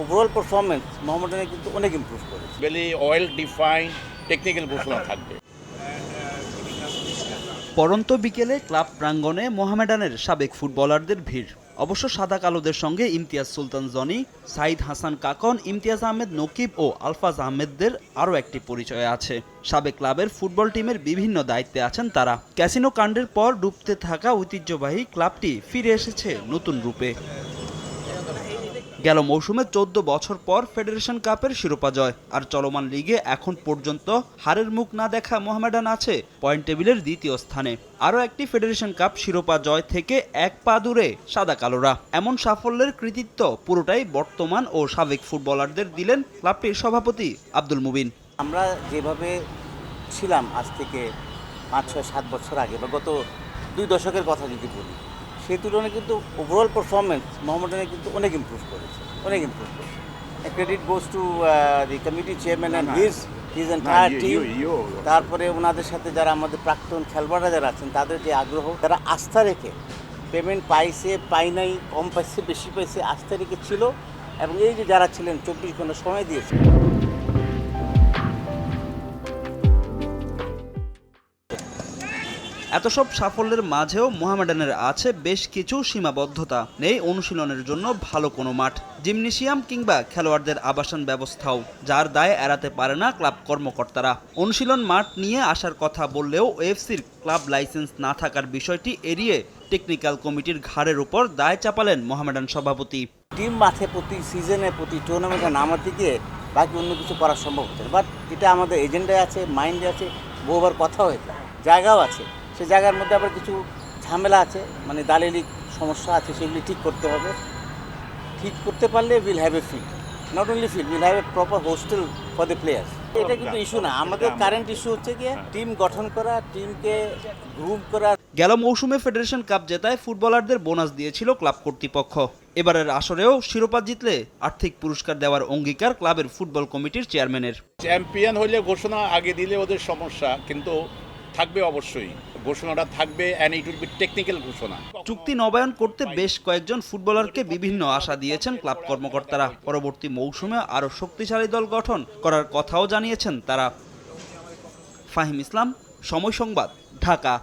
Overall performance মোহামেডানের কিন্তু অনেক improve করেছে। ভেরি ওয়েল ডিফাইন্ড টেকনিক্যাল ঘোষণা থাকবে। পড়ন্ত বিকেলে ক্লাব প্রাঙ্গণে মোহামেডানের সাবেক ফুটবলারদের ভিড়। অবশ্য সাদা কালোদের সঙ্গে ইমতিয়াজ সুলতান জনি, সাইদ হাসান কাকন, ইমতিয়াজ আহমেদ নকিব ও আলফাজ আহমেদদের আরও একটি পরিচয় আছে। সাবেক ক্লাবের ফুটবল টিমের বিভিন্ন দায়িত্বে আছেন তারা। ক্যাসিনো কাণ্ডের পর ডুবতে থাকা ঐতিহ্যবাহী ক্লাবটি ফিরে এসেছে নতুন রূপে। গেল মৌসুমে 14 বছর পর ফেডারেশন কাপের শিরোপা জয়। আর চলমান লিগে এখন পর্যন্ত হারের মুখ না দেখা মোহামেডান আছে পয়েন্ট টেবিলের দ্বিতীয় স্থানে। আরও একটি ফেডারেশন কাপ শিরোপা জয় থেকে এক পা দূরে সাদা কালোরা। এমন সাফল্যের কৃতিত্ব পুরোটাই বর্তমান ও সাবেক ফুটবলারদের দিলেন ক্লাবটির সভাপতি আব্দুল মুবিন। আমরা যেভাবে ছিলাম আজ থেকে 5, 6, 7 বছর আগে বা গত 2 দশকের কথা যদি বলি, সেই তুলনায় কিন্তু ওভারঅল পারফরমেন্স মোহামেডানের কিন্তু অনেক ইমপ্রুভ করেছে, অনেক ইমপ্রুভ করেছে। Credit goes to the committee chairman and his entire team. তারপরে ওনাদের সাথে যারা আমাদের প্রাক্তন খেলোয়াড়রা যারা আছেন তাদের যে আগ্রহ, তারা আস্থা রেখে পেমেন্ট পাইছে পাই নাই, কম পাইছে বেশি পাইছে, আস্থা রেখে ছিল। এবং এই যে যারা ছিলেন 24 ঘন্টা সময় দিয়েছে। এত সব সাফল্যের মাঝেও মোহামেডানের আছে বেশ কিছু সীমাবদ্ধতা। নেই অনুশীলনের জন্য ভালো কোনো মাঠ, জিমনেশিয়াম কিংবা খেলোয়াড়দের আবাসন ব্যবস্থাও, যার দায় এড়াতে পারে না ক্লাব কর্মকর্তারা। অনুশীলন মাঠ নিয়ে আসার কথা বললেও ওএফসির ক্লাব লাইসেন্স না থাকার বিষয়টি এড়িয়ে টেকনিক্যাল কমিটির ঘাড়ের উপর দায় চাপালেন মোহামেডান সভাপতি। টিম মাঠে প্রতি সিজনে প্রতি টুর্নামেন্টে নামার দিকে বাকি অন্য কিছু করা সম্ভব হচ্ছে না। বাট এটা আমাদের এজেন্ডায় আছে, মাইন্ডে আছে, বহুবার কথা হয়েছে, জায়গাও আছে। সে জায়গার মধ্যে আবার কিছু ঝামেলা আছে, মানে দালিলিক সমস্যা আছে, সেগুলি ঠিক করতে হবে। ঠিক করতে পারলে will have a field, not only field, will have a proper hostel for the players. এটা কিন্তু ইস্যু না, আমাদের কারেন্ট ইস্যু হচ্ছে গিয়ে টিম গঠন করা, টিমকে গ্রুম করা। গেল মৌসুমে ফেডারেশন কাপ জেতায় ফুটবলারদের বোনাস দিয়েছিল ক্লাব কর্তৃপক্ষ। এবারের আসরেও শিরোপা জিতলে আর্থিক পুরস্কার দেওয়ার অঙ্গীকার ক্লাবের ফুটবল কমিটির চেয়ারম্যানের। চ্যাম্পিয়ন হলে ঘোষণা আগে দিলে ওদের সমস্যা, কিন্তু থাকবে অবশ্যই ঘোষণাটা থাকবে, and it will be technical ঘোষণা। চুক্তি নবায়ন করতে বেশ কয়েকজন ফুটবলারকে বিভিন্ন আশা দিয়েছেন ক্লাব কর্মকর্তারা। পরবর্তী মৌসুমে আরও শক্তিশালী দল গঠন করার কথাও জানিয়েছেন তারা। ফাহিম ইসলাম, সময় সংবাদ, ঢাকা।